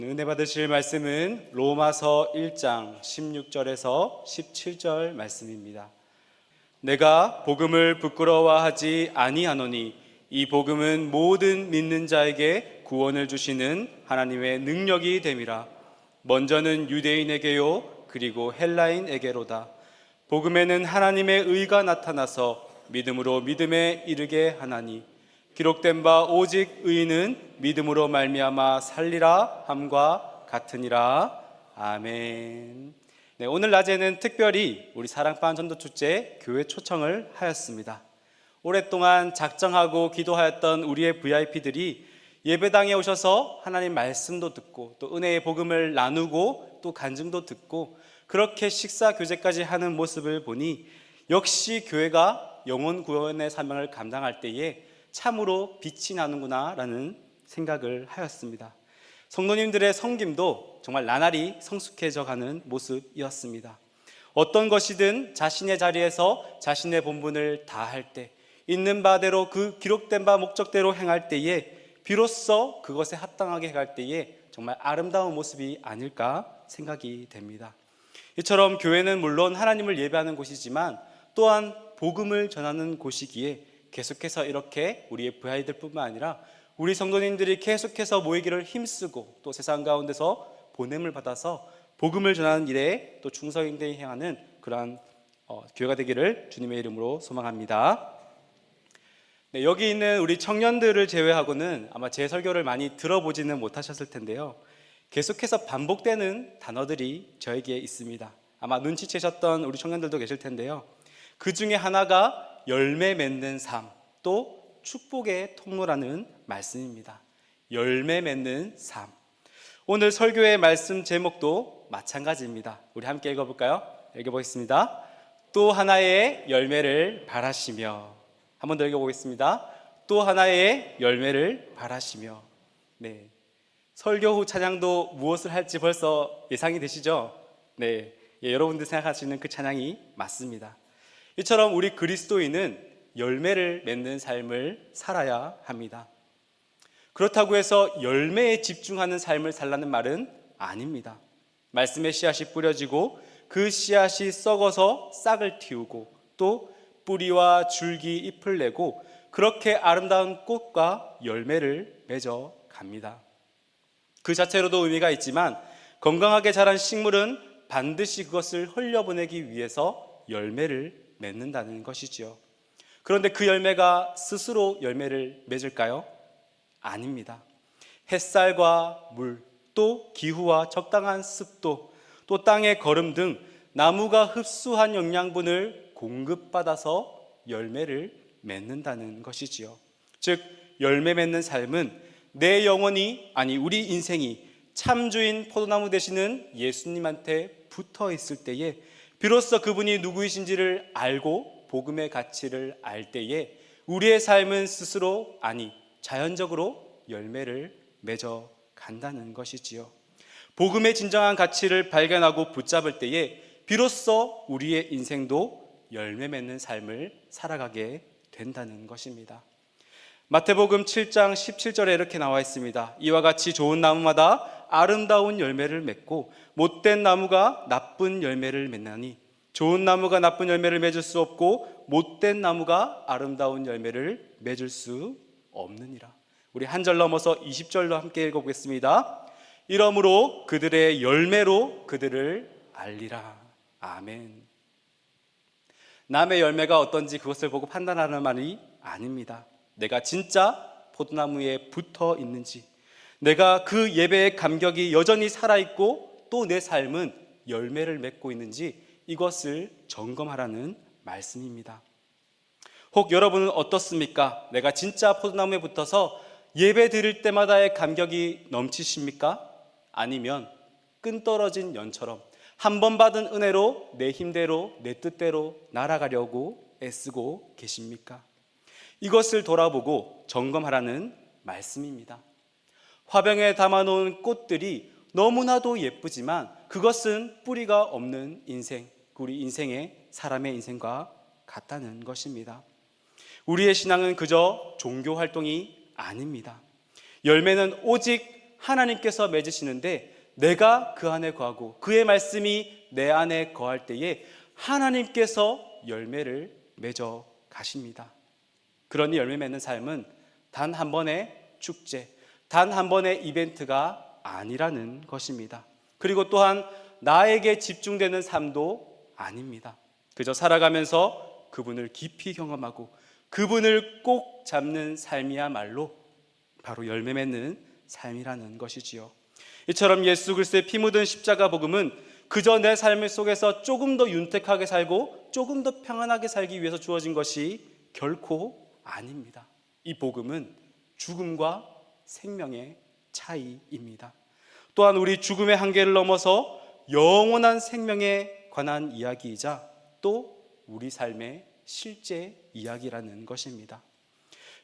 은혜 받으실 말씀은 로마서 1장 16절에서 17절 말씀입니다. 내가 복음을 부끄러워하지 아니하노니 이 복음은 모든 믿는 자에게 구원을 주시는 하나님의 능력이 됨이라. 먼저는 유대인에게요 그리고 헬라인에게로다. 복음에는 하나님의 의가 나타나서 믿음으로 믿음에 이르게 하나니 기록된 바 오직 의인은 믿음으로 말미암아 살리라 함과 같으니라. 아멘. 네, 오늘 낮에는 특별히 우리 사랑방 전도축제 교회 초청을 하였습니다. 오랫동안 작정하고 기도하였던 우리의 VIP들이 예배당에 오셔서 하나님 말씀도 듣고 또 은혜의 복음을 나누고 또 간증도 듣고 그렇게 식사 교제까지 하는 모습을 보니 역시 교회가 영혼 구원의 사명을 감당할 때에 참으로 빛이 나는구나 라는 생각을 하였습니다. 성도님들의 섬김도 정말 나날이 성숙해져 가는 모습이었습니다. 어떤 것이든 자신의 자리에서 자신의 본분을 다할 때, 있는 바대로 그 기록된 바 목적대로 행할 때에 비로소 그것에 합당하게 행할 때에 정말 아름다운 모습이 아닐까 생각이 됩니다. 이처럼 교회는 물론 하나님을 예배하는 곳이지만 또한 복음을 전하는 곳이기에 계속해서 이렇게 우리의 VIP들뿐만 아니라 우리 성도님들이 계속해서 모이기를 힘쓰고 또 세상 가운데서 보냄을 받아서 복음을 전하는 일에 또 충성되이 행하는 그러한 교회가 되기를 주님의 이름으로 소망합니다. 네, 여기 있는 우리 청년들을 제외하고는 아마 제 설교를 많이 들어보지는 못하셨을 텐데요. 계속해서 반복되는 단어들이 저에게 있습니다. 아마 눈치채셨던 우리 청년들도 계실 텐데요. 그 중에 하나가 열매 맺는 삶, 또 축복의 통로라는 말씀입니다. 열매 맺는 삶. 오늘 설교의 말씀 제목도 마찬가지입니다. 우리 함께 읽어볼까요? 읽어보겠습니다. 또 하나의 열매를 바라시며. 한 번 더 읽어보겠습니다. 또 하나의 열매를 바라시며. 네, 설교 후 찬양도 무엇을 할지 벌써 예상이 되시죠? 네, 여러분들 생각하시는 그 찬양이 맞습니다. 이처럼 우리 그리스도인은 열매를 맺는 삶을 살아야 합니다. 그렇다고 해서 열매에 집중하는 삶을 살라는 말은 아닙니다. 말씀의 씨앗이 뿌려지고 그 씨앗이 썩어서 싹을 틔우고 또 뿌리와 줄기, 잎을 내고 그렇게 아름다운 꽃과 열매를 맺어 갑니다. 그 자체로도 의미가 있지만 건강하게 자란 식물은 반드시 그것을 흘려보내기 위해서 열매를 맺는다는 것이지요. 그런데 그 열매가 스스로 열매를 맺을까요? 아닙니다. 햇살과 물, 또 기후와 적당한 습도, 또 땅의 거름 등 나무가 흡수한 영양분을 공급받아서 열매를 맺는다는 것이지요. 즉 열매 맺는 삶은 내 영혼이, 아니 우리 인생이 참주인 포도나무 되시는 예수님한테 붙어 있을 때에 비로소 그분이 누구이신지를 알고 복음의 가치를 알 때에 우리의 삶은 스스로, 아니 자연적으로 열매를 맺어 간다는 것이지요. 복음의 진정한 가치를 발견하고 붙잡을 때에 비로소 우리의 인생도 열매 맺는 삶을 살아가게 된다는 것입니다. 마태복음 7장 17절에 이렇게 나와 있습니다. 이와 같이 좋은 나무마다 아름다운 열매를 맺고 못된 나무가 나쁜 열매를 맺나니 좋은 나무가 나쁜 열매를 맺을 수 없고 못된 나무가 아름다운 열매를 맺을 수 없느니라. 우리 한 절 넘어서 20절로 함께 읽어보겠습니다. 이러므로 그들의 열매로 그들을 알리라. 아멘. 남의 열매가 어떤지 그것을 보고 판단하는 말이 아닙니다. 내가 진짜 포도나무에 붙어 있는지, 내가 그 예배의 감격이 여전히 살아있고 또 내 삶은 열매를 맺고 있는지 이것을 점검하라는 말씀입니다. 혹 여러분은 어떻습니까? 내가 진짜 포도나무에 붙어서 예배 드릴 때마다의 감격이 넘치십니까? 아니면 끈 떨어진 연처럼 한 번 받은 은혜로 내 힘대로 내 뜻대로 날아가려고 애쓰고 계십니까? 이것을 돌아보고 점검하라는 말씀입니다. 화병에 담아놓은 꽃들이 너무나도 예쁘지만 그것은 뿌리가 없는 인생, 우리 인생의 사람의 인생과 같다는 것입니다. 우리의 신앙은 그저 종교 활동이 아닙니다. 열매는 오직 하나님께서 맺으시는데 내가 그 안에 거하고 그의 말씀이 내 안에 거할 때에 하나님께서 열매를 맺어 가십니다. 그러니 열매 맺는 삶은 단 한 번의 축제, 단 한 번의 이벤트가 아니라는 것입니다. 그리고 또한 나에게 집중되는 삶도 아닙니다. 그저 살아가면서 그분을 깊이 경험하고 그분을 꼭 잡는 삶이야말로 바로 열매 맺는 삶이라는 것이지요. 이처럼 예수 그리스도의 피 묻은 십자가 복음은 그저 내 삶 속에서 조금 더 윤택하게 살고 조금 더 평안하게 살기 위해서 주어진 것이 결코 아닙니다. 이 복음은 죽음과 생명의 차이입니다. 또한 우리 죽음의 한계를 넘어서 영원한 생명에 관한 이야기이자 또 우리 삶의 실제 이야기라는 것입니다.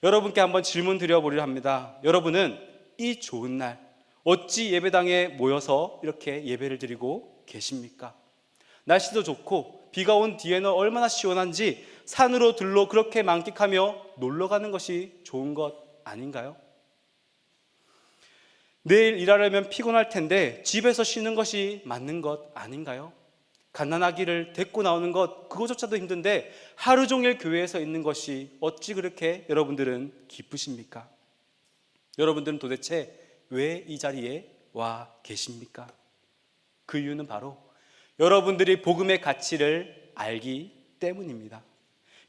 여러분께 한번 질문 드려보려 합니다. 여러분은 이 좋은 날 어찌 예배당에 모여서 이렇게 예배를 드리고 계십니까? 날씨도 좋고 비가 온 뒤에는 얼마나 시원한지 산으로 들로 그렇게 만끽하며 놀러 가는 것이 좋은 것 아닌가요? 내일 일하려면 피곤할 텐데 집에서 쉬는 것이 맞는 것 아닌가요? 갓난아기를 데리고 나오는 것 그거조차도 힘든데 하루 종일 교회에서 있는 것이 어찌 그렇게 여러분들은 기쁘십니까? 여러분들은 도대체 왜 이 자리에 와 계십니까? 그 이유는 바로 여러분들이 복음의 가치를 알기 때문입니다.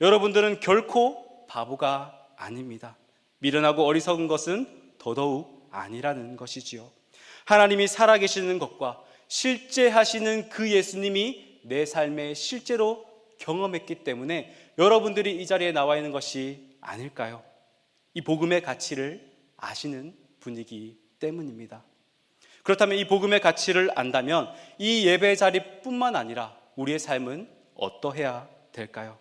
여러분들은 결코 바보가 아닙니다. 미련하고 어리석은 것은 더더욱 아니라는 것이지요. 하나님이 살아계시는 것과 실제 하시는 그 예수님이 내 삶에 실제로 경험했기 때문에 여러분들이 이 자리에 나와 있는 것이 아닐까요? 이 복음의 가치를 아시는 분이기 때문입니다. 그렇다면 이 복음의 가치를 안다면 이 예배 자리뿐만 아니라 우리의 삶은 어떠해야 될까요?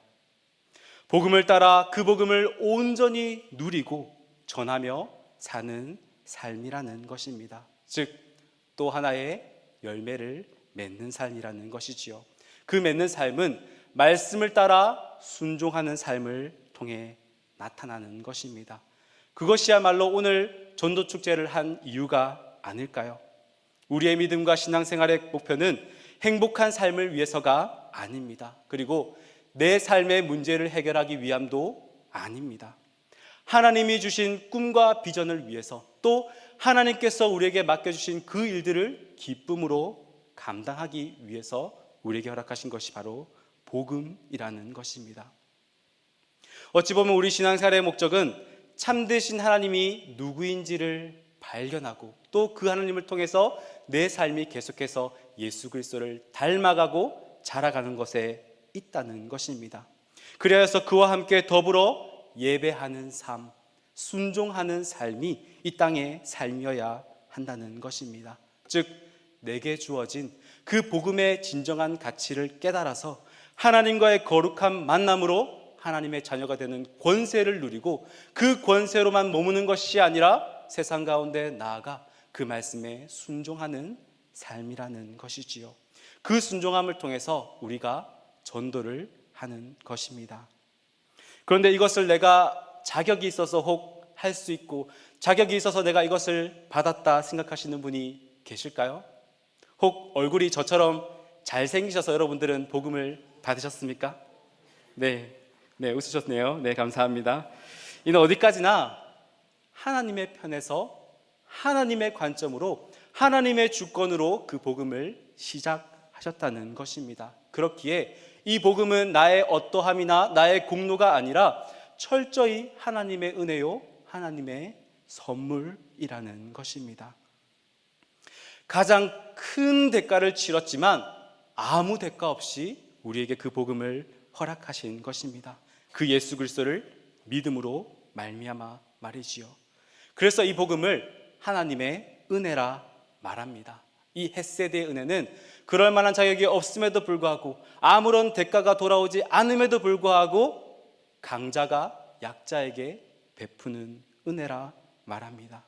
복음을 따라 그 복음을 온전히 누리고 전하며 사는 삶이라는 것입니다. 즉, 또 하나의 열매를 맺는 삶이라는 것이지요. 그 맺는 삶은 말씀을 따라 순종하는 삶을 통해 나타나는 것입니다. 그것이야말로 오늘 전도축제를 한 이유가 아닐까요? 우리의 믿음과 신앙생활의 목표는 행복한 삶을 위해서가 아닙니다. 그리고 내 삶의 문제를 해결하기 위함도 아닙니다. 하나님이 주신 꿈과 비전을 위해서 또 하나님께서 우리에게 맡겨주신 그 일들을 기쁨으로 감당하기 위해서 우리에게 허락하신 것이 바로 복음이라는 것입니다. 어찌 보면 우리 신앙생활의 목적은 참되신 하나님이 누구인지를 발견하고 또 그 하나님을 통해서 내 삶이 계속해서 예수 그리스도를 닮아가고 자라가는 것에 있다는 것입니다. 그래서 그와 함께 더불어 예배하는 삶, 순종하는 삶이 이 땅의 삶이어야 한다는 것입니다. 즉, 내게 주어진 그 복음의 진정한 가치를 깨달아서 하나님과의 거룩한 만남으로 하나님의 자녀가 되는 권세를 누리고 그 권세로만 머무는 것이 아니라 세상 가운데 나아가 그 말씀에 순종하는 삶이라는 것이지요. 그 순종함을 통해서 우리가 전도를 하는 것입니다. 그런데 이것을 내가 자격이 있어서 혹 할 수 있고 자격이 있어서 내가 이것을 받았다 생각하시는 분이 계실까요? 혹 얼굴이 저처럼 잘생기셔서 여러분들은 복음을 받으셨습니까? 네, 웃으셨네요. 네, 감사합니다. 이는 어디까지나 하나님의 편에서 하나님의 관점으로 하나님의 주권으로 그 복음을 시작하셨다는 것입니다. 그렇기에 이 복음은 나의 어떠함이나 나의 공로가 아니라 철저히 하나님의 은혜요, 하나님의 선물이라는 것입니다. 가장 큰 대가를 치렀지만 아무 대가 없이 우리에게 그 복음을 허락하신 것입니다. 그 예수 그리스도를 믿음으로 말미암아 말이지요. 그래서 이 복음을 하나님의 은혜라 말합니다. 이 헷세대의 은혜는 그럴 만한 자격이 없음에도 불구하고 아무런 대가가 돌아오지 않음에도 불구하고 강자가 약자에게 베푸는 은혜라 말합니다.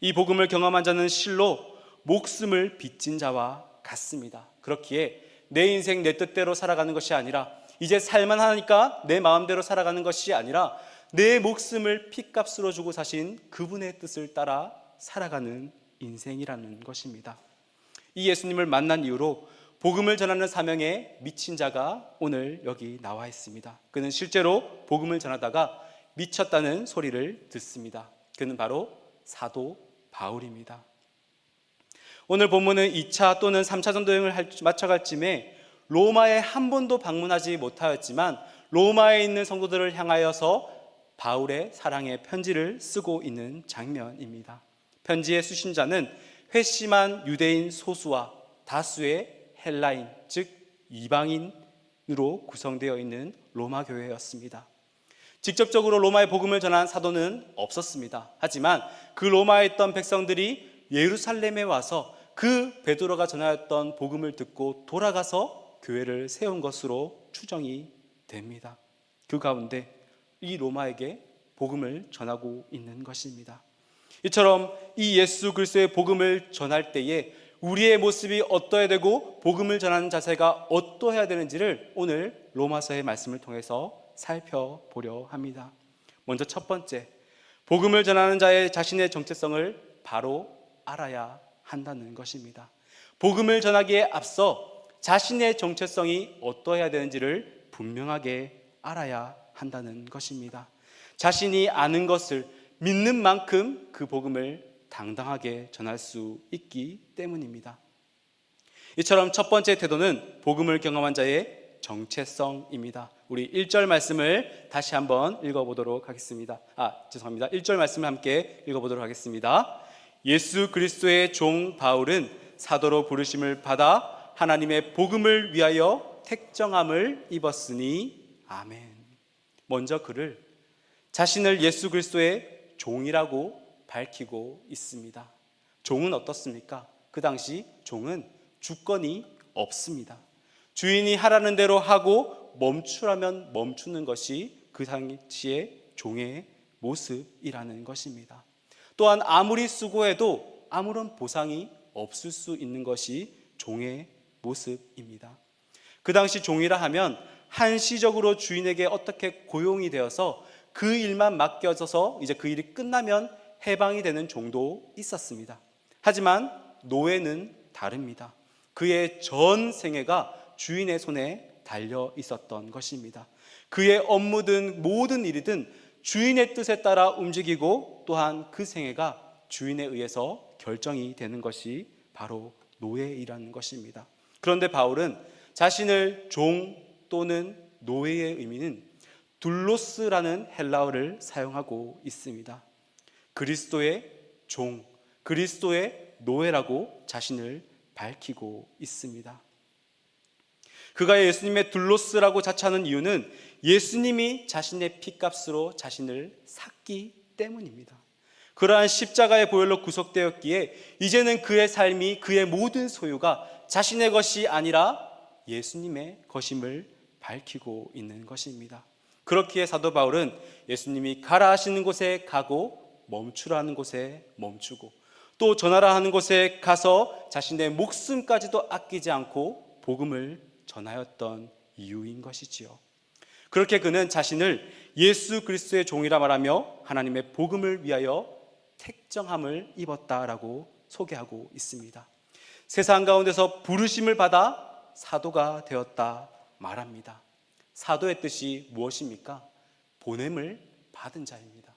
이 복음을 경험한 자는 실로 목숨을 빚진 자와 같습니다. 그렇기에 내 인생 내 뜻대로 살아가는 것이 아니라 이제 살만 하니까 내 마음대로 살아가는 것이 아니라 내 목숨을 핏값으로 주고 사신 그분의 뜻을 따라 살아가는 인생이라는 것입니다. 이 예수님을 만난 이후로 복음을 전하는 사명에 미친 자가 오늘 여기 나와 있습니다. 그는 실제로 복음을 전하다가 미쳤다는 소리를 듣습니다. 그는 바로 사도 바울입니다. 오늘 본문은 2차 또는 3차 전도 여행을 마쳐갈 쯤에 로마에 한 번도 방문하지 못하였지만 로마에 있는 성도들을 향하여서 바울의 사랑의 편지를 쓰고 있는 장면입니다. 편지의 수신자는 회심한 유대인 소수와 다수의 헬라인, 즉 이방인으로 구성되어 있는 로마 교회였습니다. 직접적으로 로마의 복음을 전한 사도는 없었습니다. 하지만 그 로마에 있던 백성들이 예루살렘에 와서 그 베드로가 전하였던 복음을 듣고 돌아가서 교회를 세운 것으로 추정이 됩니다. 그 가운데 이 로마에게 복음을 전하고 있는 것입니다. 이처럼 이 예수 그리스도의 복음을 전할 때에 우리의 모습이 어떠해야 되고 복음을 전하는 자세가 어떠해야 되는지를 오늘 로마서의 말씀을 통해서 살펴보려 합니다. 먼저 첫 번째, 복음을 전하는 자의 자신의 정체성을 바로 알아야 한다는 것입니다. 복음을 전하기에 앞서 자신의 정체성이 어떠해야 되는지를 분명하게 알아야 한다는 것입니다. 자신이 아는 것을 믿는 만큼 그 복음을 당당하게 전할 수 있기 때문입니다. 이처럼 첫 번째 태도는 복음을 경험한 자의 정체성입니다. 우리 1절 말씀을 다시 한번 읽어보도록 하겠습니다. 1절 말씀을 함께 읽어보도록 하겠습니다. 예수 그리스도의 종 바울은 사도로 부르심을 받아 하나님의 복음을 위하여 택정함을 입었으니 아멘. 먼저 그를 자신을 예수 그리스도의 종이라고 밝히고 있습니다. 종은 어떻습니까? 그 당시 종은 주권이 없습니다. 주인이 하라는 대로 하고 멈추라면 멈추는 것이 그 당시의 종의 모습이라는 것입니다. 또한 아무리 수고해도 아무런 보상이 없을 수 있는 것이 종의 모습입니다. 그 당시 종이라 하면 한시적으로 주인에게 어떻게 고용이 되어서 그 일만 맡겨져서 이제 그 일이 끝나면 해방이 되는 종도 있었습니다. 하지만 노예는 다릅니다. 그의 전 생애가 주인의 손에 달려 있었던 것입니다. 그의 업무든 모든 일이든 주인의 뜻에 따라 움직이고 또한 그 생애가 주인에 의해서 결정이 되는 것이 바로 노예이라는 것입니다. 그런데 바울은 자신을 종 또는 노예의 의미는 둘로스라는 헬라어를 사용하고 있습니다. 그리스도의 종, 그리스도의 노예라고 자신을 밝히고 있습니다. 그가 예수님의 둘로스라고 자처하는 이유는 예수님이 자신의 피값으로 자신을 샀기 때문입니다. 그러한 십자가의 보혈로 구속되었기에 이제는 그의 삶이, 그의 모든 소유가 자신의 것이 아니라 예수님의 것임을 밝히고 있는 것입니다. 그렇기에 사도 바울은 예수님이 가라 하시는 곳에 가고 멈추라 하는 곳에 멈추고 또 전하라 하는 곳에 가서 자신의 목숨까지도 아끼지 않고 복음을 전하였던 이유인 것이지요. 그렇게 그는 자신을 예수 그리스도의 종이라 말하며 하나님의 복음을 위하여 택정함을 입었다라고 소개하고 있습니다. 세상 가운데서 부르심을 받아 사도가 되었다 말합니다. 사도의 뜻이 무엇입니까? 보냄을 받은 자입니다.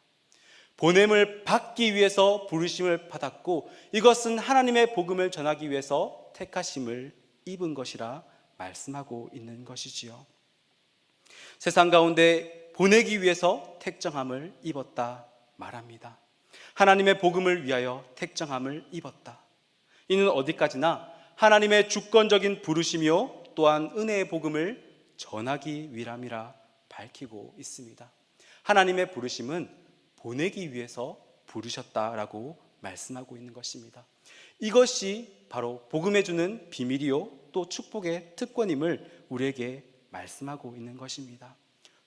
보냄을 받기 위해서 부르심을 받았고 이것은 하나님의 복음을 전하기 위해서 택하심을 입은 것이라 말씀하고 있는 것이지요. 세상 가운데 보내기 위해서 택정함을 입었다 말합니다. 하나님의 복음을 위하여 택정함을 입었다. 이는 어디까지나 하나님의 주권적인 부르심이요 또한 은혜의 복음을 전하기 위함이라 밝히고 있습니다. 하나님의 부르심은 보내기 위해서 부르셨다라고 말씀하고 있는 것입니다. 이것이 바로 복음에 주는 비밀이요 또 축복의 특권임을 우리에게 말씀하고 있는 것입니다.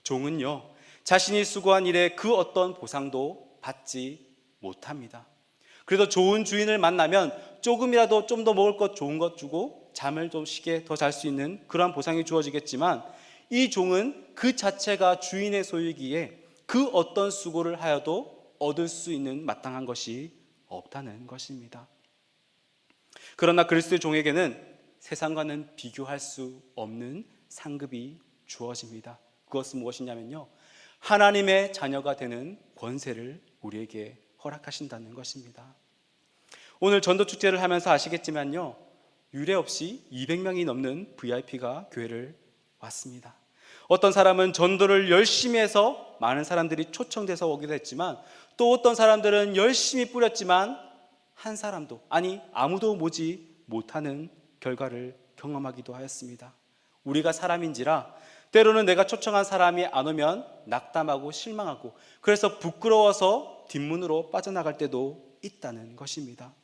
종은요 자신이 수고한 일에 그 어떤 보상도 받지 못합니다. 그래도 좋은 주인을 만나면 조금이라도 좀 더 먹을 것 좋은 것 주고 잠을 좀 쉬게 더 잘 수 있는 그러한 보상이 주어지겠지만 이 종은 그 자체가 주인의 소유이기에 그 어떤 수고를 하여도 얻을 수 있는 마땅한 것이 없다는 것입니다. 그러나 그리스도의 종에게는 세상과는 비교할 수 없는 상급이 주어집니다. 그것은 무엇이냐면요, 하나님의 자녀가 되는 권세를 우리에게 허락하신다는 것입니다. 오늘 전도축제를 하면서 아시겠지만요, 유례 없이 200명이 넘는 VIP가 교회를 왔습니다. 어떤 사람은 전도를 열심히 해서 많은 사람들이 초청돼서 오기도 했지만, 또 어떤 사람들은 열심히 뿌렸지만 한 사람도, 아니 아무도 모지 못하는 결과를 경험하기도 하였습니다. 우리가 사람인지라 때로는 내가 초청한 사람이 안 오면 낙담하고 실망하고, 그래서 부끄러워서 뒷문으로 빠져나갈 때도 있다는 것입니다.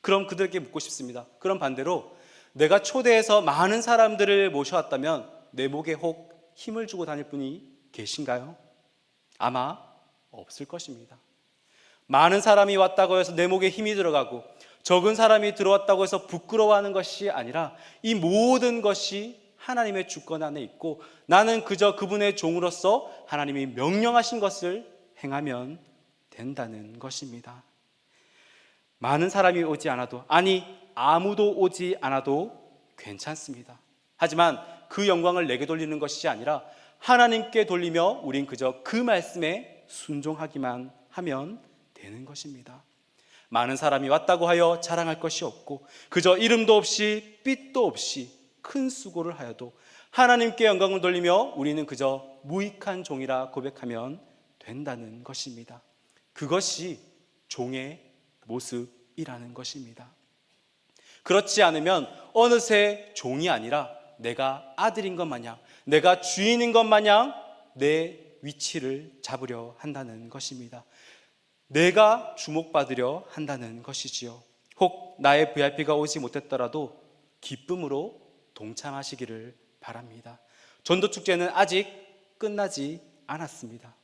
그럼 그들에게 묻고 싶습니다. 그럼 반대로 내가 초대해서 많은 사람들을 모셔왔다면 내 목에 혹 힘을 주고 다닐 분이 계신가요? 아마 없을 것입니다. 많은 사람이 왔다고 해서 내 목에 힘이 들어가고 적은 사람이 들어왔다고 해서 부끄러워하는 것이 아니라, 이 모든 것이 하나님의 주권 안에 있고 나는 그저 그분의 종으로서 하나님이 명령하신 것을 행하면 된다는 것입니다. 많은 사람이 오지 않아도, 아니 아무도 오지 않아도 괜찮습니다. 하지만 그 영광을 내게 돌리는 것이 아니라 하나님께 돌리며 우린 그저 그 말씀에 순종하기만 하면 되는 것입니다. 많은 사람이 왔다고 하여 자랑할 것이 없고, 그저 이름도 없이 빚도 없이 큰 수고를 하여도 하나님께 영광을 돌리며 우리는 그저 무익한 종이라 고백하면 된다는 것입니다. 그것이 종의 모습이라는 것입니다. 그렇지 않으면 어느새 종이 아니라 내가 아들인 것 마냥, 내가 주인인 것 마냥 내 위치를 잡으려 한다는 것입니다. 내가 주목받으려 한다는 것이지요. 혹 나의 VIP가 오지 못했더라도 기쁨으로 동참하시기를 바랍니다. 전도축제는 아직 끝나지 않았습니다.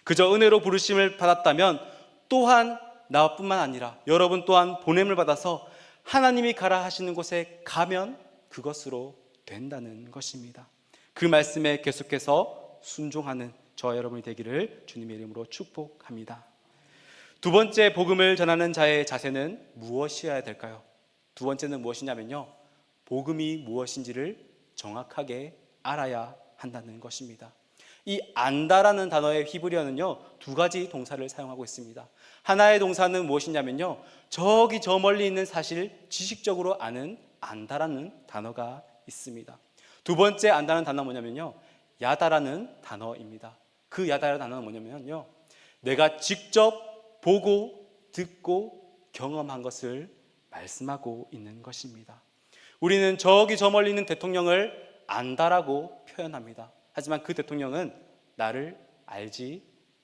그저 은혜로 부르심을 받았다면 또한 나뿐만 아니라 여러분 또한 보냄을 받아서 하나님이 가라 하시는 곳에 가면 그것으로 된다는 것입니다. 그 말씀에 계속해서 순종하는 저와 여러분이 되기를 주님의 이름으로 축복합니다. 두 번째, 복음을 전하는 자의 자세는 무엇이어야 될까요? 두 번째는 무엇이냐면요, 복음이 무엇인지를 정확하게 알아야 한다는 것입니다. 이 안다라는 단어의 히브리어는요, 두 가지 동사를 사용하고 있습니다. 하나의 동사는 무엇이냐면요, 저기 저 멀리 있는 사실을 지식적으로 아는 안다라는 단어가 있습니다. 두 번째 안다는 단어는 뭐냐면요, 야다라는 단어입니다. 그 야다라는 단어는 뭐냐면요, 내가 직접 보고 듣고 경험한 것을 말씀하고 있는 것입니다. 우리는 저기 저 멀리 있는 대통령을 안다라고 표현합니다. 하지만 그 대통령은 나를 알지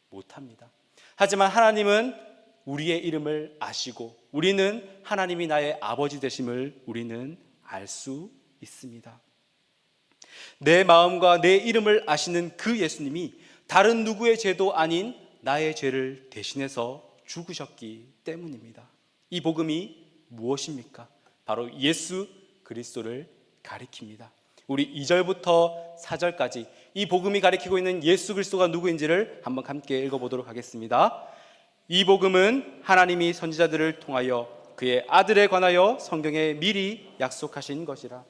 못합니다. 하지만 하나님은 우리의 이름을 아시고 우리는 하나님이 나의 아버지 되심을 우리는 알 수 있습니다. 내 마음과 내 이름을 아시는 그 예수님이 다른 누구의 죄도 아닌 나의 죄를 대신해서 죽으셨기 때문입니다. 이 복음이 무엇입니까? 바로 예수 그리스도를 가리킵니다. 우리 2절부터 4절까지 이 복음이 가리키고 있는 예수 그리스도가 누구인지를 한번 함께 읽어보도록 하겠습니다. 이 복음은 하나님이 선지자들을 통하여 그의 아들에 관하여 성경에 미리 약속하신 것이라.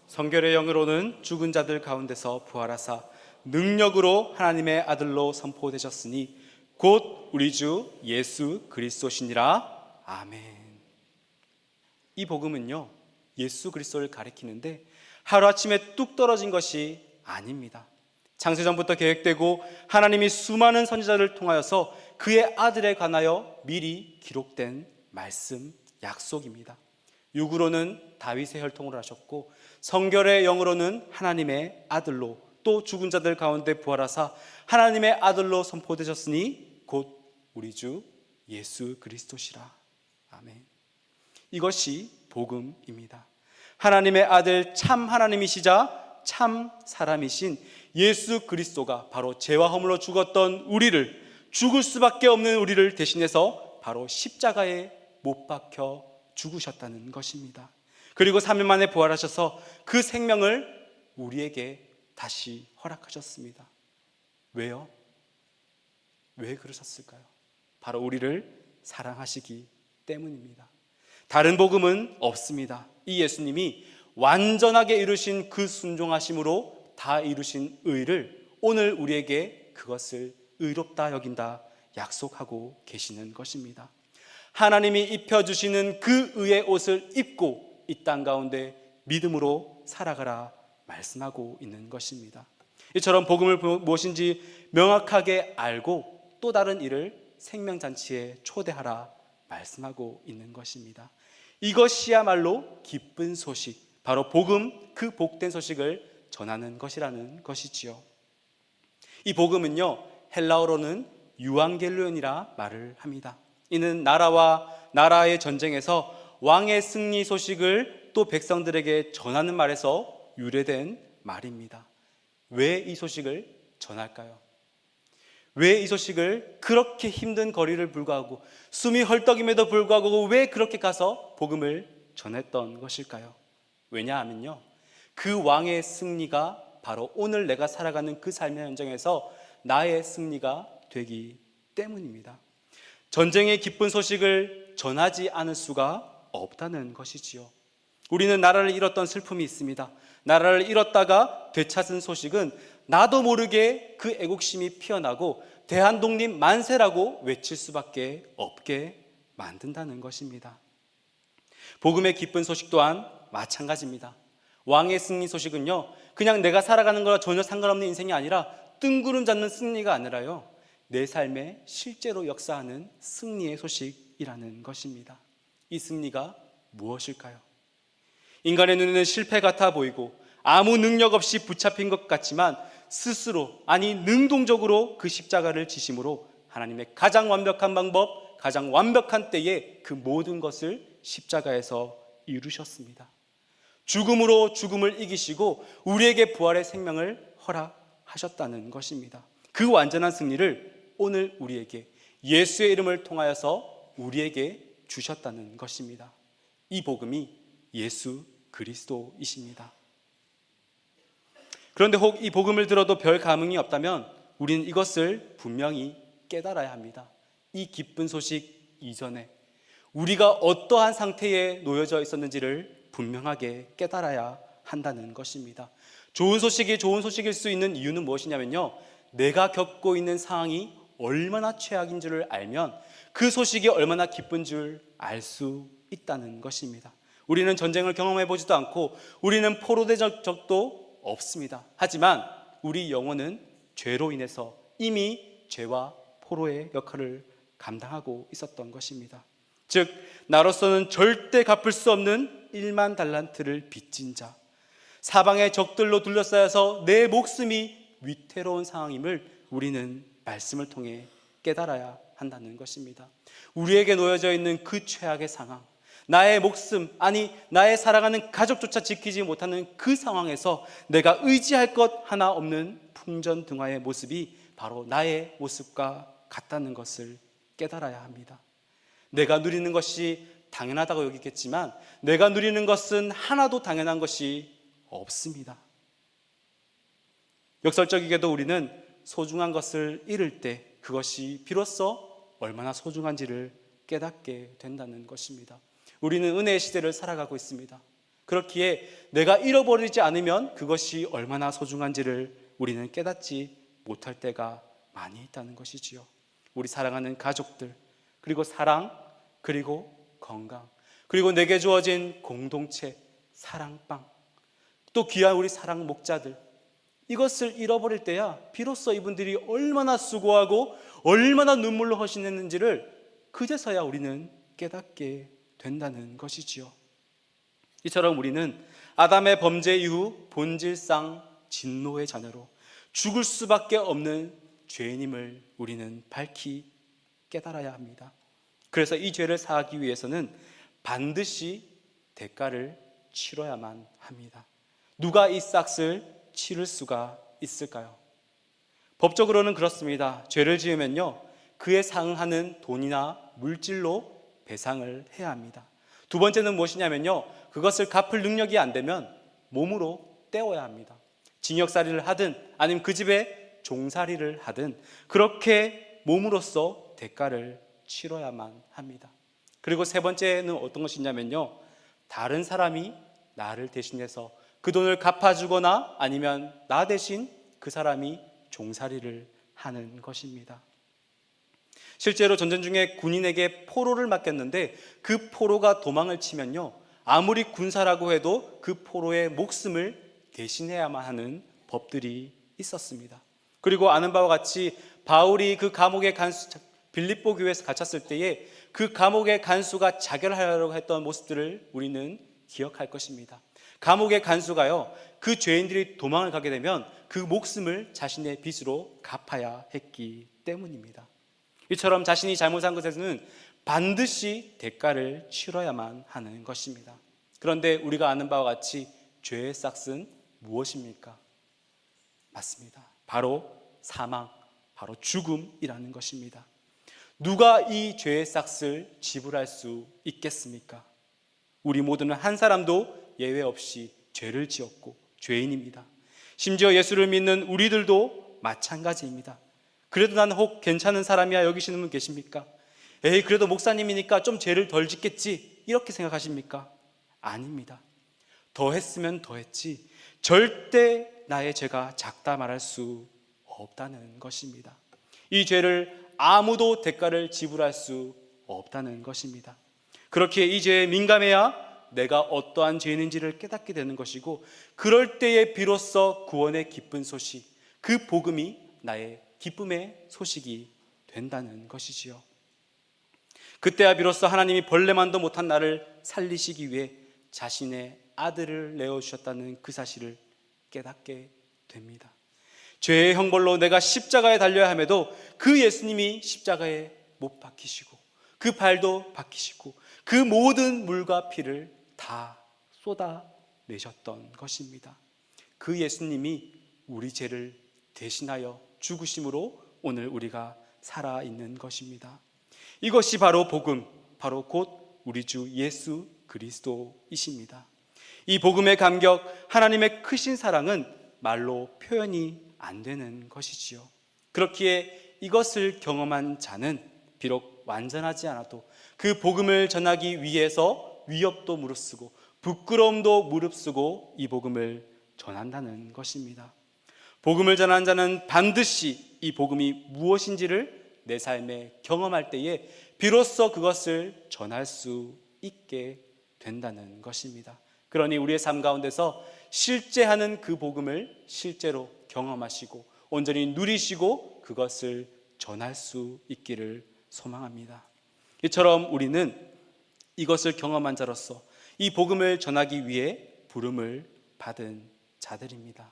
성결의 영으로는 죽은 자들 가운데서 부활하사 능력으로 하나님의 아들로 선포되셨으니 곧 우리 주 예수 그리스도시니라. 아멘. 이 복음은요, 예수 그리스도를 가리키는데 하루아침에 뚝 떨어진 것이 아닙니다. 창세전부터 계획되고 하나님이 수많은 선지자를 통하여서 그의 아들에 관하여 미리 기록된 말씀, 약속입니다. 육으로는 다윗의 혈통으로 하셨고 성결의 영으로는 하나님의 아들로, 또 죽은 자들 가운데 부활하사 하나님의 아들로 선포되셨으니 곧 우리 주 예수 그리스도시라. 아멘. 이것이 복음입니다. 하나님의 아들, 참 하나님이시자 참 사람이신 예수 그리스도가 바로 죄와 허물로 죽었던 우리를, 죽을 수밖에 없는 우리를 대신해서 바로 십자가에 못 박혀 죽으셨다는 것입니다. 그리고 3일 만에 부활하셔서 그 생명을 우리에게 다시 허락하셨습니다. 왜요? 왜 그러셨을까요? 바로 우리를 사랑하시기 때문입니다. 다른 복음은 없습니다. 이 예수님이 완전하게 이루신 그 순종하심으로 다 이루신 의를 오늘 우리에게 그것을 의롭다 여긴다 약속하고 계시는 것입니다. 하나님이 입혀주시는 그 의의 옷을 입고 이 땅 가운데 믿음으로 살아가라 말씀하고 있는 것입니다. 이처럼 복음을 무엇인지 명확하게 알고 또 다른 일을 생명잔치에 초대하라 말씀하고 있는 것입니다. 이것이야말로 기쁜 소식, 바로 복음, 그 복된 소식을 전하는 것이라는 것이지요. 이 복음은요, 헬라어로는 유앙겔리온이라 말을 합니다. 이는 나라와 나라의 전쟁에서 왕의 승리 소식을 또 백성들에게 전하는 말에서 유래된 말입니다. 왜 이 소식을 전할까요? 왜 이 소식을 그렇게 힘든 거리를 불구하고 숨이 헐떡임에도 불구하고 왜 그렇게 가서 복음을 전했던 것일까요? 왜냐하면요, 그 왕의 승리가 바로 오늘 내가 살아가는 그 삶의 현장에서 나의 승리가 되기 때문입니다. 전쟁의 기쁜 소식을 전하지 않을 수가 없다는 것이지요. 우리는 나라를 잃었던 슬픔이 있습니다. 나라를 잃었다가 되찾은 소식은 나도 모르게 그 애국심이 피어나고 대한독립 만세라고 외칠 수밖에 없게 만든다는 것입니다. 복음의 기쁜 소식 또한 마찬가지입니다. 왕의 승리 소식은요, 그냥 내가 살아가는 거랑 전혀 상관없는 인생이 아니라 뜬구름 잡는 승리가 아니라요, 내 삶에 실제로 역사하는 승리의 소식이라는 것입니다. 이 승리가 무엇일까요? 인간의 눈에는 실패 같아 보이고 아무 능력 없이 붙잡힌 것 같지만 스스로, 아니 능동적으로 그 십자가를 지심으로 하나님의 가장 완벽한 방법, 가장 완벽한 때에 그 모든 것을 십자가에서 이루셨습니다. 죽음으로 죽음을 이기시고 우리에게 부활의 생명을 허락하셨다는 것입니다. 그 완전한 승리를 오늘 우리에게 예수의 이름을 통하여서 우리에게 주셨다는 것입니다. 이 복음이 예수 그리스도이십니다. 그런데 혹 이 복음을 들어도 별 감흥이 없다면 우리는 이것을 분명히 깨달아야 합니다. 이 기쁜 소식 이전에 우리가 어떠한 상태에 놓여져 있었는지를 분명하게 깨달아야 한다는 것입니다. 좋은 소식이 좋은 소식일 수 있는 이유는 무엇이냐면요, 내가 겪고 있는 상황이 얼마나 최악인 줄을 알면 그 소식이 얼마나 기쁜 줄 알 수 있다는 것입니다. 우리는 전쟁을 경험해 보지도 않고 우리는 포로된 적도 없습니다. 하지만 우리 영혼은 죄로 인해서 이미 죄와 포로의 역할을 감당하고 있었던 것입니다. 즉 나로서는 절대 갚을 수 없는 1만 달란트를 빚진 자, 사방의 적들로 둘러싸여서 내 목숨이 위태로운 상황임을 우리는 말씀을 통해 깨달아야 한다는 것입니다. 우리에게 놓여져 있는 그 최악의 상황, 나의 목숨, 아니 나의 사랑하는 가족조차 지키지 못하는 그 상황에서 내가 의지할 것 하나 없는 풍전등화의 모습이 바로 나의 모습과 같다는 것을 깨달아야 합니다. 내가 누리는 것이 당연하다고 여기겠지만 내가 누리는 것은 하나도 당연한 것이 없습니다. 역설적이게도 우리는 소중한 것을 잃을 때 그것이 비로소 얼마나 소중한지를 깨닫게 된다는 것입니다. 우리는 은혜의 시대를 살아가고 있습니다. 그렇기에 내가 잃어버리지 않으면 그것이 얼마나 소중한지를 우리는 깨닫지 못할 때가 많이 있다는 것이지요. 우리 사랑하는 가족들, 그리고 사랑, 그리고 건강, 그리고 내게 주어진 공동체, 사랑방, 또 귀한 우리 사랑 목자들, 이것을 잃어버릴 때야 비로소 이분들이 얼마나 수고하고 얼마나 눈물로 헌신했는지를 그제서야 우리는 깨닫게 된다는 것이지요. 이처럼 우리는 아담의 범죄 이후 본질상 진노의 자녀로 죽을 수밖에 없는 죄인임을 우리는 밝히 깨달아야 합니다. 그래서 이 죄를 사하기 위해서는 반드시 대가를 치러야만 합니다. 누가 이 싹을 치를 수가 있을까요? 법적으로는 그렇습니다. 죄를 지으면요, 그에 상응하는 돈이나 물질로 배상을 해야 합니다. 두 번째는 무엇이냐면요, 그것을 갚을 능력이 안 되면 몸으로 때워야 합니다. 징역살이를 하든 아니면 그 집에 종살이를 하든 그렇게 몸으로써 대가를 치러야만 합니다. 그리고 세 번째는 어떤 것이냐면요, 다른 사람이 나를 대신해서 그 돈을 갚아주거나 아니면 나 대신 그 사람이 종살이를 하는 것입니다. 실제로 전쟁 중에 군인에게 포로를 맡겼는데 그 포로가 도망을 치면요, 아무리 군사라고 해도 그 포로의 목숨을 대신해야만 하는 법들이 있었습니다. 그리고 아는 바와 같이 바울이 그 감옥의 간수, 빌립보 교회에서 갇혔을 때에 그 감옥의 간수가 자결하려고 했던 모습들을 우리는 기억할 것입니다. 감옥의 간수가요, 그 죄인들이 도망을 가게 되면 그 목숨을 자신의 빚으로 갚아야 했기 때문입니다. 이처럼 자신이 잘못한 것에서는 반드시 대가를 치러야만 하는 것입니다. 그런데 우리가 아는 바와 같이 죄의 싹은 무엇입니까? 맞습니다. 바로 사망, 바로 죽음이라는 것입니다. 누가 이 죄의 싹을 지불할 수 있겠습니까? 우리 모두는 한 사람도 예외 없이 죄를 지었고 죄인입니다. 심지어 예수를 믿는 우리들도 마찬가지입니다. 그래도 나는 혹 괜찮은 사람이야 여기시는 분 계십니까? 에이, 그래도 목사님이니까 좀 죄를 덜 짓겠지, 이렇게 생각하십니까? 아닙니다. 더 했으면 더 했지 절대 나의 죄가 작다 말할 수 없다는 것입니다. 이 죄를 아무도 대가를 지불할 수 없다는 것입니다. 그렇게 이 죄에 민감해야 내가 어떠한 죄인인지를 깨닫게 되는 것이고, 그럴 때에 비로소 구원의 기쁜 소식, 그 복음이 나의 기쁨의 소식이 된다는 것이지요. 그때야 비로소 하나님이 벌레만도 못한 나를 살리시기 위해 자신의 아들을 내어주셨다는 그 사실을 깨닫게 됩니다. 죄의 형벌로 내가 십자가에 달려야 함에도 그 예수님이 십자가에 못 박히시고 그 발도 박히시고 그 모든 물과 피를 다 쏟아내셨던 것입니다. 그 예수님이 우리 죄를 대신하여 죽으심으로 오늘 우리가 살아있는 것입니다. 이것이 바로 복음, 바로 곧 우리 주 예수 그리스도이십니다. 이 복음의 감격, 하나님의 크신 사랑은 말로 표현이 안 되는 것이지요. 그렇기에 이것을 경험한 자는 비록 완전하지 않아도 그 복음을 전하기 위해서 위협도 무릅쓰고 부끄러움도 무릅쓰고 이 복음을 전한다는 것입니다. 복음을 전하는 자는 반드시 이 복음이 무엇인지를 내 삶에 경험할 때에 비로소 그것을 전할 수 있게 된다는 것입니다. 그러니 우리의 삶 가운데서 실제하는 그 복음을 실제로 경험하시고 온전히 누리시고 그것을 전할 수 있기를 소망합니다. 이처럼 우리는 이것을 경험한 자로서 이 복음을 전하기 위해 부름을 받은 자들입니다.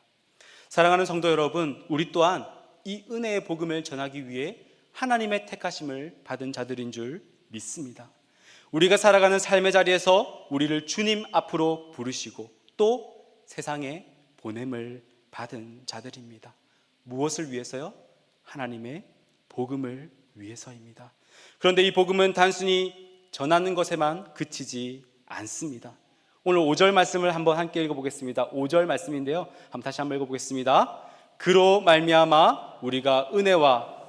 사랑하는 성도 여러분, 우리 또한 이 은혜의 복음을 전하기 위해 하나님의 택하심을 받은 자들인 줄 믿습니다. 우리가 살아가는 삶의 자리에서 우리를 주님 앞으로 부르시고 또 세상에 보냄을 받은 자들입니다. 무엇을 위해서요? 하나님의 복음을 위해서입니다. 그런데 이 복음은 단순히 전하는 것에만 그치지 않습니다. 오늘 5절 말씀을 한번 함께 읽어보겠습니다. 5절 말씀인데요, 한번 다시 한번 읽어보겠습니다. 그로 말미암아 우리가 은혜와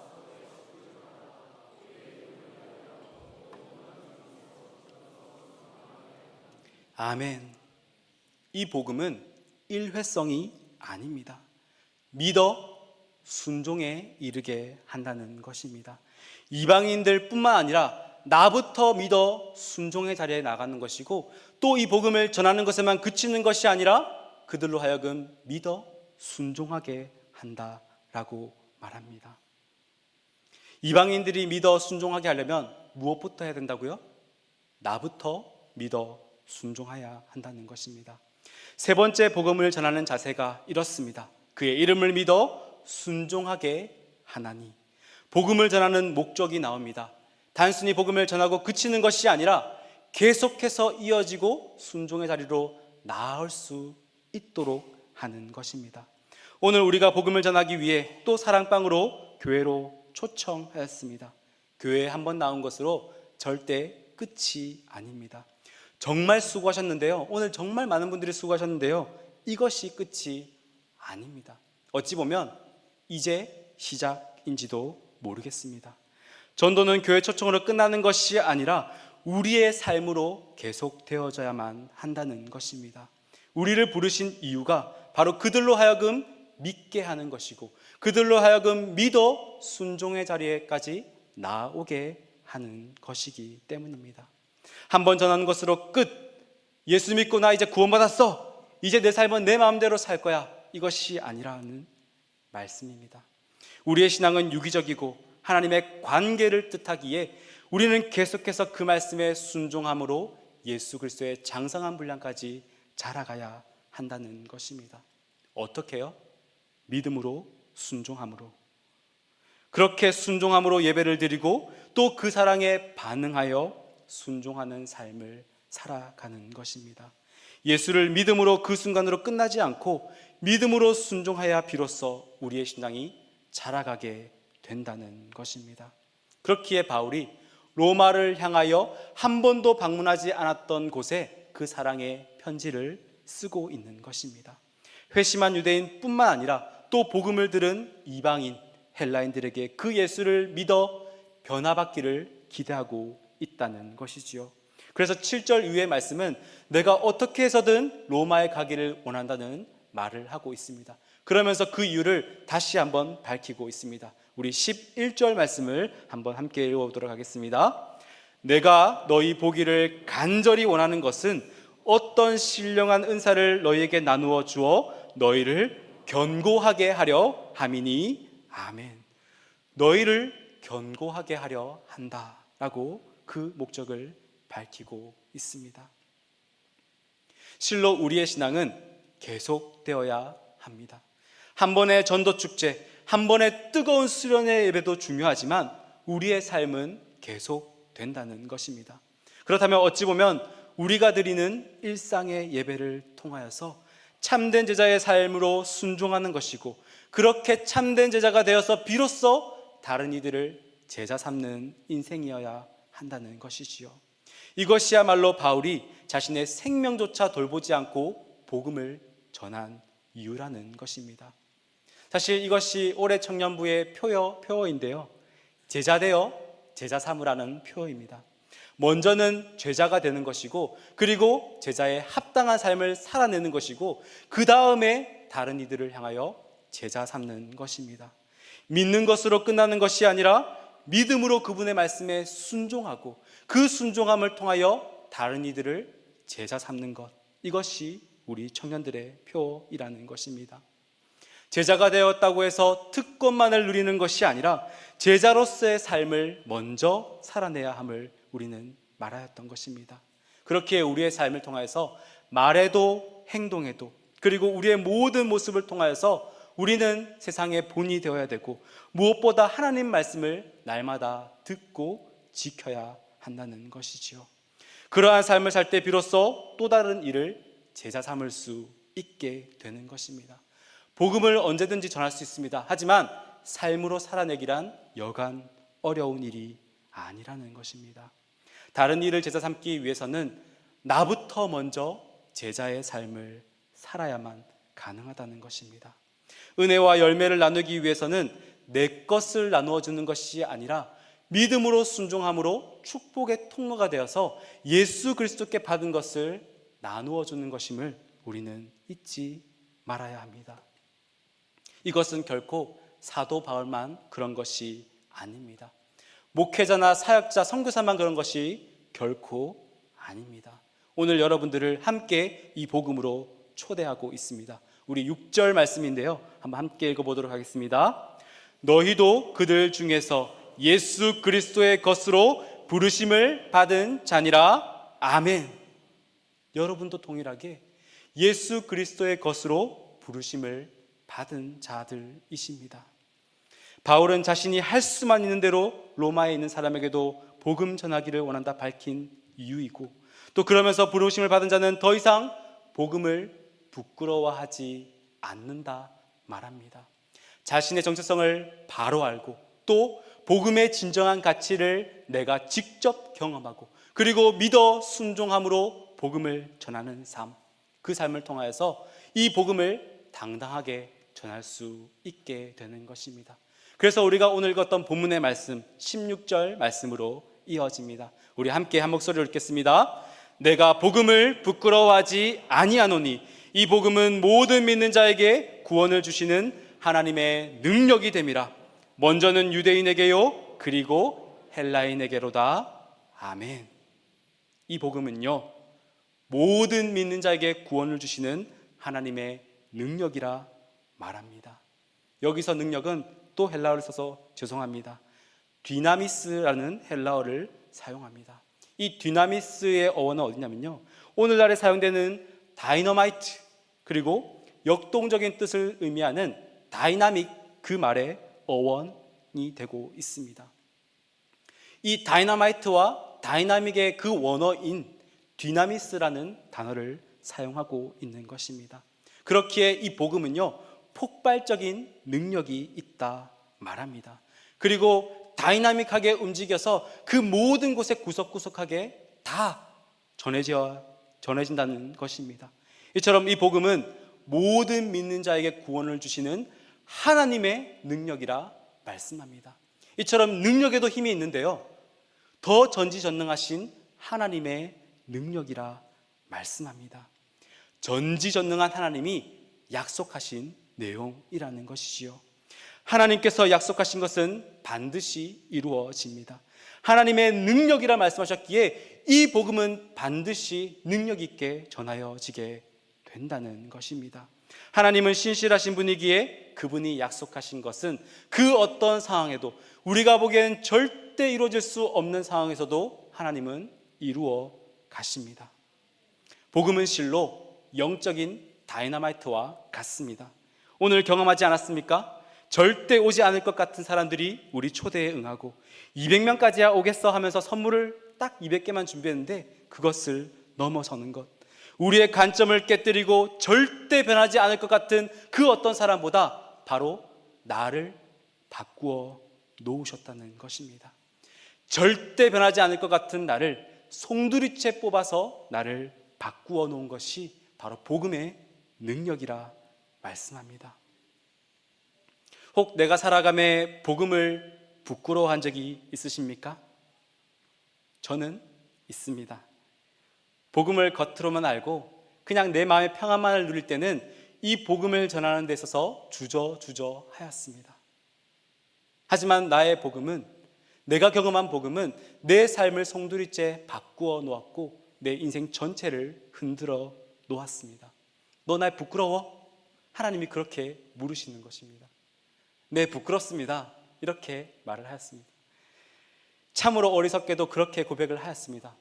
아멘. 이 복음은 일회성이 아닙니다. 믿어 순종에 이르게 한다는 것입니다. 이방인들 뿐만 아니라 나부터 믿어 순종의 자리에 나가는 것이고, 또 이 복음을 전하는 것에만 그치는 것이 아니라 그들로 하여금 믿어 순종하게 한다라고 말합니다. 이방인들이 믿어 순종하게 하려면 무엇부터 해야 된다고요? 나부터 믿어 순종해야 한다는 것입니다. 세 번째 복음을 전하는 자세가 이렇습니다. 그의 이름을 믿어 순종하게 하나니. 복음을 전하는 목적이 나옵니다. 단순히 복음을 전하고 그치는 것이 아니라 계속해서 이어지고 순종의 자리로 나아올 수 있도록 하는 것입니다. 오늘 우리가 복음을 전하기 위해 또 사랑방으로 교회로 초청하였습니다. 교회에 한번 나온 것으로 절대 끝이 아닙니다. 정말 수고하셨는데요, 오늘 정말 많은 분들이 수고하셨는데요, 이것이 끝이 아닙니다. 어찌 보면 이제 시작인지도 모르겠습니다. 전도는 교회 초청으로 끝나는 것이 아니라 우리의 삶으로 계속되어져야만 한다는 것입니다. 우리를 부르신 이유가 바로 그들로 하여금 믿게 하는 것이고, 그들로 하여금 믿어 순종의 자리에까지 나오게 하는 것이기 때문입니다. 한번 전하는 것으로 끝. 예수 믿고 나 이제 구원받았어, 이제 내 삶은 내 마음대로 살 거야, 이것이 아니라는 말씀입니다. 우리의 신앙은 유기적이고 하나님의 관계를 뜻하기에 우리는 계속해서 그 말씀에 순종함으로 예수 그리스도의 장성한 분량까지 자라가야 한다는 것입니다. 어떻게요? 믿음으로, 순종함으로. 그렇게 순종함으로 예배를 드리고 또 그 사랑에 반응하여 순종하는 삶을 살아가는 것입니다. 예수를 믿음으로 그 순간으로 끝나지 않고 믿음으로 순종해야 비로소 우리의 신앙이 자라가게 된다는 것입니다. 그렇기에 바울이 로마를 향하여 한 번도 방문하지 않았던 곳에 그 사랑의 편지를 쓰고 있는 것입니다. 회심한 유대인뿐만 아니라 또 복음을 들은 이방인, 헬라인들에게 그 예수를 믿어 변화받기를 기대하고 있다는 것이지요. 그래서 7절 이후의 말씀은 내가 어떻게 해서든 로마에 가기를 원한다는 말을 하고 있습니다. 그러면서 그 이유를 다시 한번 밝히고 있습니다. 우리 11절 말씀을 한번 함께 읽어보도록 하겠습니다. 내가 너희 보기를 간절히 원하는 것은 어떤 신령한 은사를 너희에게 나누어 주어 너희를 견고하게 하려 함이니. 아멘. 너희를 견고하게 하려 한다라고 그 목적을 밝히고 있습니다. 실로 우리의 신앙은 계속되어야 합니다. 한 번의 전도 축제, 한 번의 뜨거운 수련의 예배도 중요하지만 우리의 삶은 계속된다는 것입니다. 그렇다면 어찌 보면 우리가 드리는 일상의 예배를 통하여서 참된 제자의 삶으로 순종하는 것이고, 그렇게 참된 제자가 되어서 비로소 다른 이들을 제자 삼는 인생이어야 한다는 것이지요. 이것이야말로 바울이 자신의 생명조차 돌보지 않고 복음을 전한 이유라는 것입니다. 사실 이것이 올해 청년부의 표어인데요, 제자 되어 제자 삼으라는 표어입니다. 먼저는 제자가 되는 것이고, 그리고 제자의 합당한 삶을 살아내는 것이고, 그 다음에 다른 이들을 향하여 제자 삼는 것입니다. 믿는 것으로 끝나는 것이 아니라 믿음으로 그분의 말씀에 순종하고 그 순종함을 통하여 다른 이들을 제자 삼는 것, 이것이 우리 청년들의 표이라는 것입니다. 제자가 되었다고 해서 특권만을 누리는 것이 아니라 제자로서의 삶을 먼저 살아내야 함을 우리는 말하였던 것입니다. 그렇게 우리의 삶을 통해서 말에도 행동에도, 그리고 우리의 모든 모습을 통하여서 우리는 세상의 본이 되어야 되고, 무엇보다 하나님 말씀을 날마다 듣고 지켜야 한다는 것이지요. 그러한 삶을 살 때 비로소 또 다른 일을 제자 삼을 수 있게 되는 것입니다. 복음을 언제든지 전할 수 있습니다. 하지만 삶으로 살아내기란 여간 어려운 일이 아니라는 것입니다. 다른 일을 제자 삼기 위해서는 나부터 먼저 제자의 삶을 살아야만 가능하다는 것입니다. 은혜와 열매를 나누기 위해서는 내 것을 나누어 주는 것이 아니라 믿음으로 순종함으로 축복의 통로가 되어서 예수 그리스도께 받은 것을 나누어 주는 것임을 우리는 잊지 말아야 합니다. 이것은 결코 사도 바울만 그런 것이 아닙니다. 목회자나 사역자, 선교사만 그런 것이 결코 아닙니다. 오늘 여러분들을 함께 이 복음으로 초대하고 있습니다. 우리 6절 말씀인데요, 한번 함께 읽어보도록 하겠습니다. 너희도 그들 중에서 예수 그리스도의 것으로 부르심을 받은 자니라. 아멘. 여러분도 동일하게 예수 그리스도의 것으로 부르심을 받은 자들이십니다. 바울은 자신이 할 수만 있는 대로 로마에 있는 사람에게도 복음 전하기를 원한다 밝힌 이유이고, 또 그러면서 부르심을 받은 자는 더 이상 복음을 부끄러워하지 않는다 말합니다. 자신의 정체성을 바로 알고 또 복음의 진정한 가치를 내가 직접 경험하고 그리고 믿어 순종함으로 복음을 전하는 삶, 그 삶을 통하여서 이 복음을 당당하게 전할 수 있게 되는 것입니다. 그래서 우리가 오늘 읽었던 본문의 말씀 16절 말씀으로 이어집니다. 우리 함께 한 목소리로 읽겠습니다. 내가 복음을 부끄러워하지 아니하노니 이 복음은 모든 믿는 자에게 구원을 주시는 하나님의 능력이 됨이라. 먼저는 유대인에게요 그리고 헬라인에게로다. 아멘. 이 복음은요 모든 믿는 자에게 구원을 주시는 하나님의 능력이라 말합니다. 여기서 능력은 또 헬라어를 써서 죄송합니다. 디나미스라는 헬라어를 사용합니다. 이 디나미스의 어원은 어디냐면요 오늘날에 사용되는 다이너마이트 그리고 역동적인 뜻을 의미하는 다이나믹 그 말의 어원이 되고 있습니다. 이 다이너마이트와 다이나믹의 그 원어인 디나미스라는 단어를 사용하고 있는 것입니다. 그렇기에 이 복음은요 폭발적인 능력이 있다 말합니다. 그리고 다이나믹하게 움직여서 그 모든 곳에 구석구석하게 다 전해진다는 것입니다. 이처럼 이 복음은 모든 믿는 자에게 구원을 주시는 하나님의 능력이라 말씀합니다. 이처럼 능력에도 힘이 있는데요 더 전지전능하신 하나님의 능력이라 말씀합니다. 전지전능한 하나님이 약속하신 내용이라는 것이지요. 하나님께서 약속하신 것은 반드시 이루어집니다. 하나님의 능력이라 말씀하셨기에 이 복음은 반드시 능력 있게 전하여지게 된다는 것입니다. 하나님은 신실하신 분이기에 그분이 약속하신 것은 그 어떤 상황에도 우리가 보기엔 절대 이루어질 수 없는 상황에서도 하나님은 이루어 가십니다. 복음은 실로 영적인 다이너마이트와 같습니다. 오늘 경험하지 않았습니까? 절대 오지 않을 것 같은 사람들이 우리 초대에 응하고 200명까지야 오겠어 하면서 선물을 딱 200개만 준비했는데 그것을 넘어서는 것, 우리의 관점을 깨뜨리고 절대 변하지 않을 것 같은 그 어떤 사람보다 바로 나를 바꾸어 놓으셨다는 것입니다. 절대 변하지 않을 것 같은 나를 송두리째 뽑아서 나를 바꾸어 놓은 것이 바로 복음의 능력이라 말씀합니다. 혹 내가 살아감에 복음을 부끄러워한 적이 있으십니까? 저는 있습니다. 복음을 겉으로만 알고 그냥 내 마음의 평안만을 누릴 때는 이 복음을 전하는 데 있어서 주저주저 하였습니다. 하지만 나의 복음은, 내가 경험한 복음은 내 삶을 송두리째 바꾸어 놓았고 내 인생 전체를 흔들어 놓았습니다. 너 날 부끄러워? 하나님이 그렇게 물으시는 것입니다. 네, 부끄럽습니다. 이렇게 말을 하였습니다. 참으로 어리석게도 그렇게 고백을 하였습니다.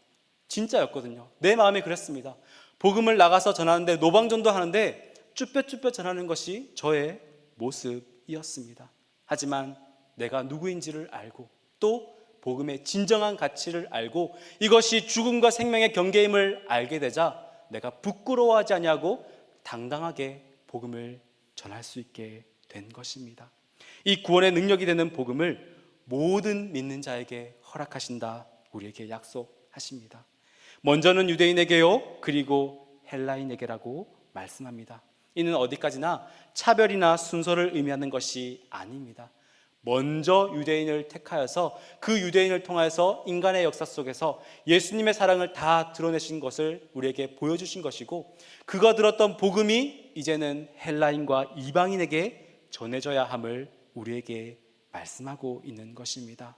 진짜였거든요. 내 마음이 그랬습니다. 복음을 나가서 전하는데 노방전도 하는데 쭈뼛쭈뼛 전하는 것이 저의 모습이었습니다. 하지만 내가 누구인지를 알고 또 복음의 진정한 가치를 알고 이것이 죽음과 생명의 경계임을 알게 되자 내가 부끄러워하지 아니하고 당당하게 복음을 전할 수 있게 된 것입니다. 이 구원의 능력이 되는 복음을 모든 믿는 자에게 허락하신다, 우리에게 약속하십니다. 먼저는 유대인에게요 그리고 헬라인에게라고 말씀합니다. 이는 어디까지나 차별이나 순서를 의미하는 것이 아닙니다. 먼저 유대인을 택하여서 그 유대인을 통하여서 인간의 역사 속에서 예수님의 사랑을 다 드러내신 것을 우리에게 보여주신 것이고, 그가 들었던 복음이 이제는 헬라인과 이방인에게 전해져야 함을 우리에게 말씀하고 있는 것입니다.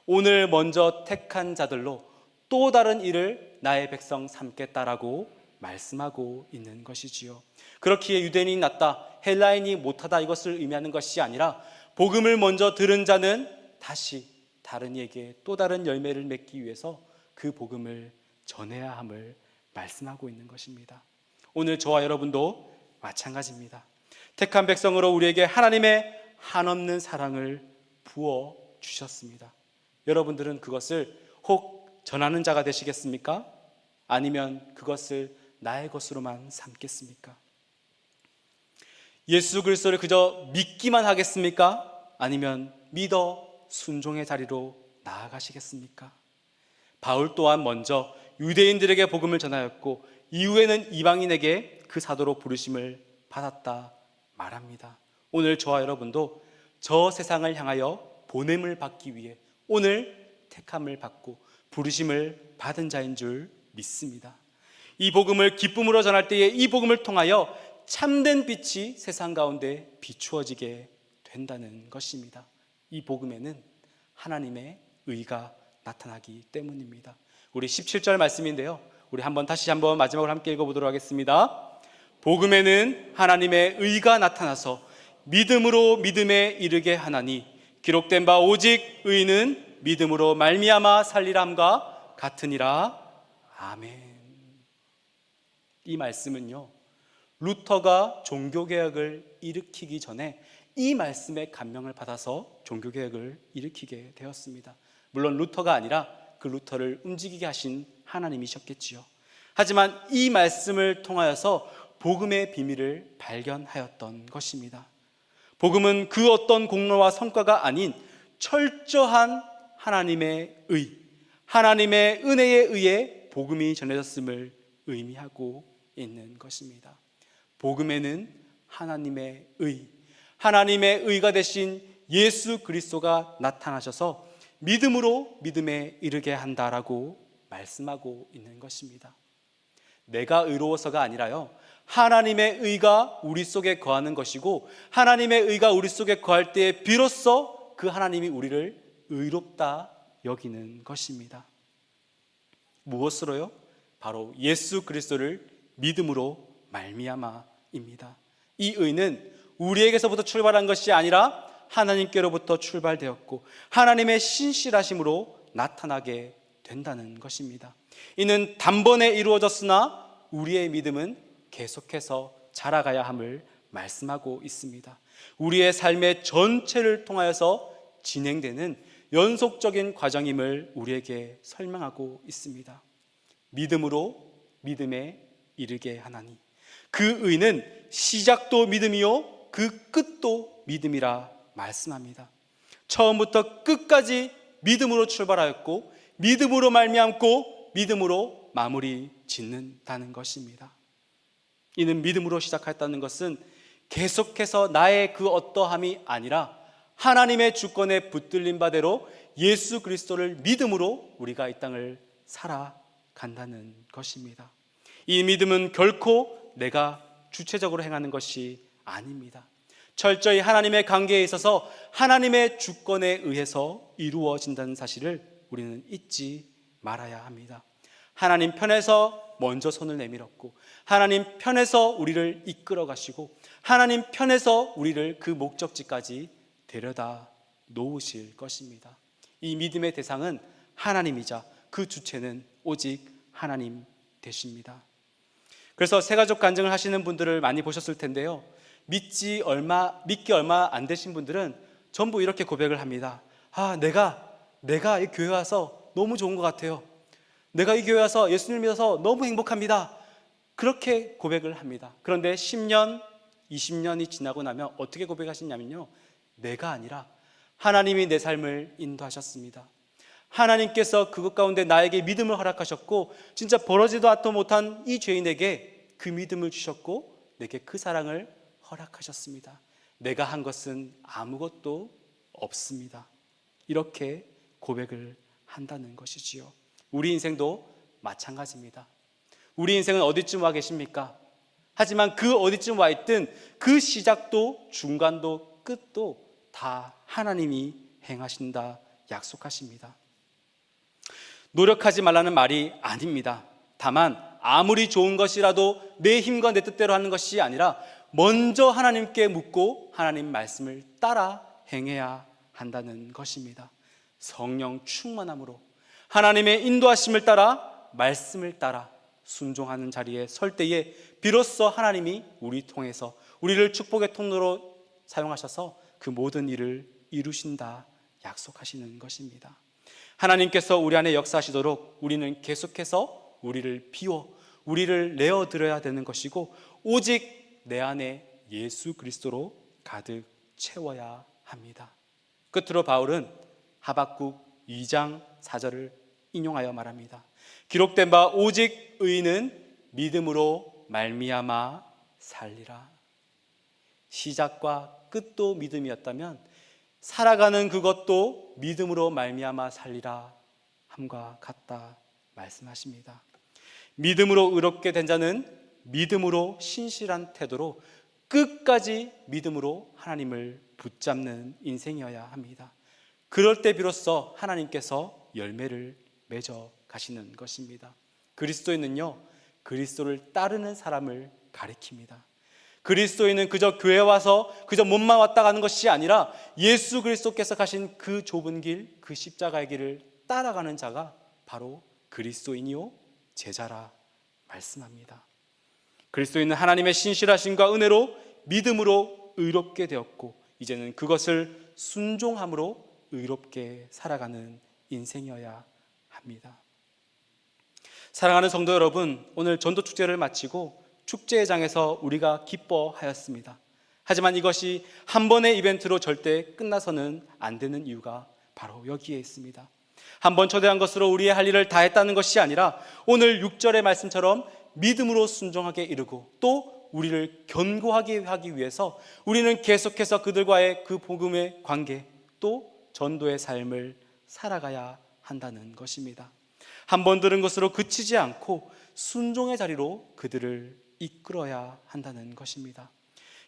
오늘 먼저 택한 자들로 또 다른 일을 나의 백성 삼겠다라고 말씀하고 있는 것이지요. 그렇기에 유대인이 낫다, 헬라인이 못하다 이것을 의미하는 것이 아니라 복음을 먼저 들은 자는 다시 다른 이에게 또 다른 열매를 맺기 위해서 그 복음을 전해야 함을 말씀하고 있는 것입니다. 오늘 저와 여러분도 마찬가지입니다. 택한 백성으로 우리에게 하나님의 한없는 사랑을 부어 주셨습니다. 여러분들은 그것을 혹 전하는 자가 되시겠습니까? 아니면 그것을 나의 것으로만 삼겠습니까? 예수 그리스도를 그저 믿기만 하겠습니까? 아니면 믿어 순종의 자리로 나아가시겠습니까? 바울 또한 먼저 유대인들에게 복음을 전하였고 이후에는 이방인에게 그 사도로 부르심을 받았다 말합니다. 오늘 저와 여러분도 저 세상을 향하여 보냄을 받기 위해 오늘 택함을 받고 부르심을 받은 자인 줄 믿습니다. 이 복음을 기쁨으로 전할 때에 이 복음을 통하여 참된 빛이 세상 가운데 비추어지게 된다는 것입니다. 이 복음에는 하나님의 의가 나타나기 때문입니다. 우리 17절 말씀인데요, 우리 다시 한번 마지막으로 함께 읽어보도록 하겠습니다. 복음에는 하나님의 의가 나타나서 믿음으로 믿음에 이르게 하나니 기록된 바 오직 의는 믿음으로 말미암아 살리람과 같으니라. 아멘. 이 말씀은요, 루터가 종교개혁을 일으키기 전에 이 말씀에 감명을 받아서 종교개혁을 일으키게 되었습니다. 물론 루터가 아니라 그 루터를 움직이게 하신 하나님이셨겠지요. 하지만 이 말씀을 통하여서 복음의 비밀을 발견하였던 것입니다. 복음은 그 어떤 공로와 성과가 아닌 철저한 하나님의 의, 하나님의 은혜에 의해 복음이 전해졌음을 의미하고 있는 것입니다. 복음에는 하나님의 의, 하나님의 의가 되신 예수 그리스도가 나타나셔서 믿음으로 믿음에 이르게 한다라고 말씀하고 있는 것입니다. 내가 의로워서가 아니라요, 하나님의 의가 우리 속에 거하는 것이고 하나님의 의가 우리 속에 거할 때에 비로소 그 하나님이 우리를 의롭다 여기는 것입니다. 무엇으로요? 바로 예수 그리스도를 믿음으로 말미암아입니다. 이 의는 우리에게서부터 출발한 것이 아니라 하나님께로부터 출발되었고 하나님의 신실하심으로 나타나게 된다는 것입니다. 이는 단번에 이루어졌으나 우리의 믿음은 계속해서 자라가야 함을 말씀하고 있습니다. 우리의 삶의 전체를 통하여서 진행되는 연속적인 과정임을 우리에게 설명하고 있습니다. 믿음으로 믿음에 이르게 하나니 그 의는 시작도 믿음이요 그 끝도 믿음이라 말씀합니다. 처음부터 끝까지 믿음으로 출발하였고 믿음으로 말미암고 믿음으로 마무리 짓는다는 것입니다. 이는 믿음으로 시작했다는 것은 계속해서 나의 그 어떠함이 아니라 하나님의 주권에 붙들린 바대로 예수 그리스도를 믿음으로 우리가 이 땅을 살아간다는 것입니다. 이 믿음은 결코 내가 주체적으로 행하는 것이 아닙니다. 철저히 하나님의 관계에 있어서 하나님의 주권에 의해서 이루어진다는 사실을 우리는 잊지 말아야 합니다. 하나님 편에서 먼저 손을 내밀었고 하나님 편에서 우리를 이끌어 가시고 하나님 편에서 우리를 그 목적지까지 데려다 놓으실 것입니다. 이 믿음의 대상은 하나님이자 그 주체는 오직 하나님 되십니다. 그래서 새가족 간증을 하시는 분들을 많이 보셨을 텐데요, 믿기 얼마 안 되신 분들은 전부 이렇게 고백을 합니다. 내가 이 교회 와서 너무 좋은 것 같아요. 내가 이 교회 와서 예수님을 믿어서 너무 행복합니다. 그렇게 고백을 합니다. 그런데 10년, 20년이 지나고 나면 어떻게 고백하시냐면요, 내가 아니라 하나님이 내 삶을 인도하셨습니다. 하나님께서 그것 가운데 나에게 믿음을 허락하셨고 진짜 벌어지도 않도 못한 이 죄인에게 그 믿음을 주셨고 내게 그 사랑을 허락하셨습니다. 내가 한 것은 아무것도 없습니다. 이렇게 고백을 한다는 것이지요. 우리 인생도 마찬가지입니다. 우리 인생은 어디쯤 와 계십니까? 하지만 그 어디쯤 와 있든 그 시작도 중간도 끝도 다 하나님이 행하신다 약속하십니다. 노력하지 말라는 말이 아닙니다. 다만 아무리 좋은 것이라도 내 힘과 내 뜻대로 하는 것이 아니라 먼저 하나님께 묻고 하나님 말씀을 따라 행해야 한다는 것입니다. 성령 충만함으로 하나님의 인도하심을 따라 말씀을 따라 순종하는 자리에 설 때에 비로소 하나님이 우리 통해서 우리를 축복의 통로로 사용하셔서 그 모든 일을 이루신다 약속하시는 것입니다. 하나님께서 우리 안에 역사하시도록 우리는 계속해서 우리를 비워 우리를 내어드려야 되는 것이고 오직 내 안에 예수 그리스도로 가득 채워야 합니다. 끝으로 바울은 하박국 2장 4절을 인용하여 말합니다. 기록된 바 오직 의인은 믿음으로 말미암아 살리라. 시작과 끝도 믿음이었다면 살아가는 그것도 믿음으로 말미암아 살리라 함과 같다 말씀하십니다. 믿음으로 의롭게 된 자는 믿음으로 신실한 태도로 끝까지 믿음으로 하나님을 붙잡는 인생이어야 합니다. 그럴 때 비로소 하나님께서 열매를 맺어 가시는 것입니다. 그리스도인은요, 그리스도를 따르는 사람을 가리킵니다. 그리스도인은 그저 교회 와서 그저 몸만 왔다 가는 것이 아니라 예수 그리스도께서 가신 그 좁은 길, 그 십자가의 길을 따라가는 자가 바로 그리스도인이요 제자라 말씀합니다. 그리스도인은 하나님의 신실하심과 은혜로 믿음으로 의롭게 되었고 이제는 그것을 순종함으로 의롭게 살아가는 인생이어야 합니다. 사랑하는 성도 여러분, 오늘 전도축제를 마치고 축제장에서 우리가 기뻐하였습니다. 하지만 이것이 한 번의 이벤트로 절대 끝나서는 안 되는 이유가 바로 여기에 있습니다. 한 번 초대한 것으로 우리의 할 일을 다 했다는 것이 아니라 오늘 6절의 말씀처럼 믿음으로 순종하게 이르고 또 우리를 견고하게 하기 위해서 우리는 계속해서 그들과의 그 복음의 관계 또 전도의 삶을 살아가야 한다는 것입니다. 한 번 들은 것으로 그치지 않고 순종의 자리로 그들을 이끌어야 한다는 것입니다.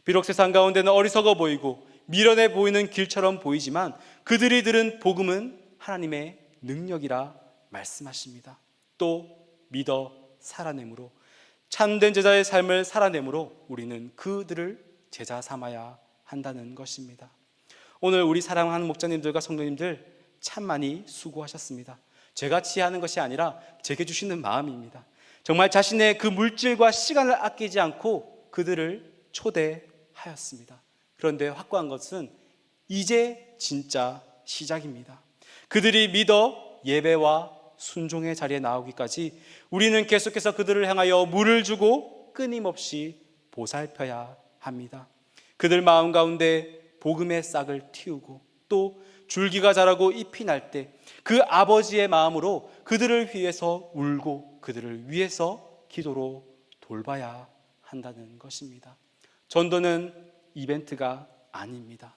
비록 세상 가운데는 어리석어 보이고 미련해 보이는 길처럼 보이지만 그들이 들은 복음은 하나님의 능력이라 말씀하십니다. 또 믿어 살아내므로 참된 제자의 삶을 살아내므로 우리는 그들을 제자 삼아야 한다는 것입니다. 오늘 우리 사랑하는 목자님들과 성도님들 참 많이 수고하셨습니다. 제가 지혜하는 것이 아니라 제게 주시는 마음입니다. 정말 자신의 그 물질과 시간을 아끼지 않고 그들을 초대하였습니다. 그런데 확고한 것은 이제 진짜 시작입니다. 그들이 믿어 예배와 순종의 자리에 나오기까지 우리는 계속해서 그들을 향하여 물을 주고 끊임없이 보살펴야 합니다. 그들 마음 가운데 복음의 싹을 틔우고 또 줄기가 자라고 잎이 날 때 그 아버지의 마음으로 그들을 위해서 울고 그들을 위해서 기도로 돌봐야 한다는 것입니다. 전도는 이벤트가 아닙니다.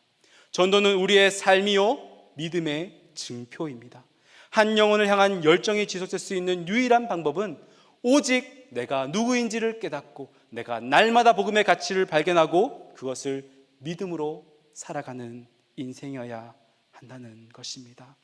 전도는 우리의 삶이요 믿음의 증표입니다. 한 영혼을 향한 열정이 지속될 수 있는 유일한 방법은 오직 내가 누구인지를 깨닫고 내가 날마다 복음의 가치를 발견하고 그것을 믿음으로 살아가는 인생이어야 한다는 것입니다.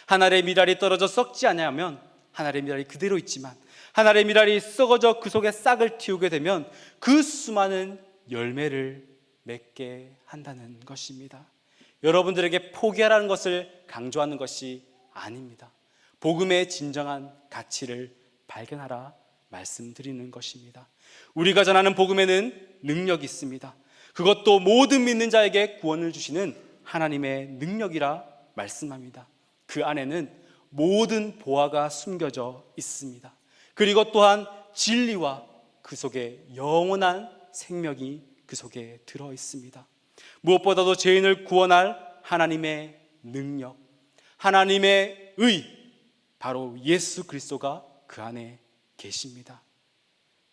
한 알의 미랄이 떨어져 썩지 아니하면 한 알의 미랄이 그대로 있지만 한 알의 미랄이 썩어져 그 속에 싹을 틔우게 되면 그 수많은 열매를 맺게 한다는 것입니다. 여러분들에게 포기하라는 것을 강조하는 것이 아닙니다. 복음의 진정한 가치를 발견하라 말씀드리는 것입니다. 우리가 전하는 복음에는 능력이 있습니다. 그것도 모든 믿는 자에게 구원을 주시는 하나님의 능력이라 말씀합니다. 그 안에는 모든 보화가 숨겨져 있습니다. 그리고 또한 진리와 그 속에 영원한 생명이 그 속에 들어 있습니다. 무엇보다도 죄인을 구원할 하나님의 능력, 하나님의 의, 바로 예수 그리스도가 그 안에 계십니다.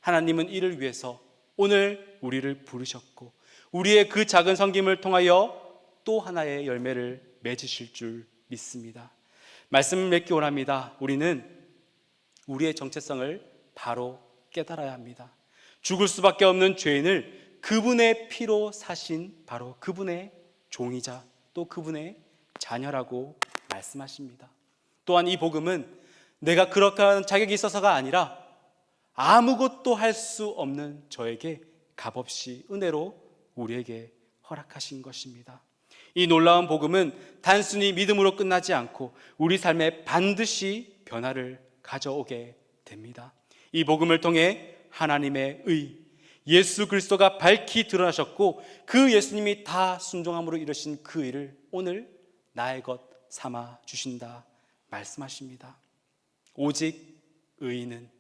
하나님은 이를 위해서 오늘 우리를 부르셨고 우리의 그 작은 섬김을 통하여 또 하나의 열매를 맺으실 줄 믿습니다. 말씀을 맺기 원합니다. 우리는 우리의 정체성을 바로 깨달아야 합니다. 죽을 수밖에 없는 죄인을 그분의 피로 사신 바로 그분의 종이자 또 그분의 자녀라고 말씀하십니다. 또한 이 복음은 내가 그렇게 하는 자격이 있어서가 아니라 아무것도 할 수 없는 저에게 값없이 은혜로 우리에게 허락하신 것입니다. 이 놀라운 복음은 단순히 믿음으로 끝나지 않고 우리 삶에 반드시 변화를 가져오게 됩니다. 이 복음을 통해 하나님의 의, 예수 그리스도가 밝히 드러나셨고 그 예수님이 다 순종함으로 이루신 그 일을 오늘 나의 것 삼아 주신다 말씀하십니다. 오직 의인은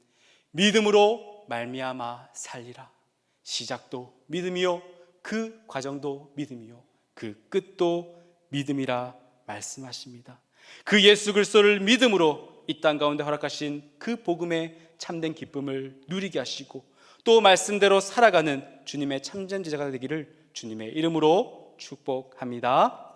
믿음으로 말미암아 살리라. 시작도 믿음이요 그 과정도 믿음이요 그 끝도 믿음이라 말씀하십니다. 그 예수 그리스도를 믿음으로 이 땅 가운데 허락하신 그 복음의 참된 기쁨을 누리게 하시고 또 말씀대로 살아가는 주님의 참된 제자가 되기를 주님의 이름으로 축복합니다.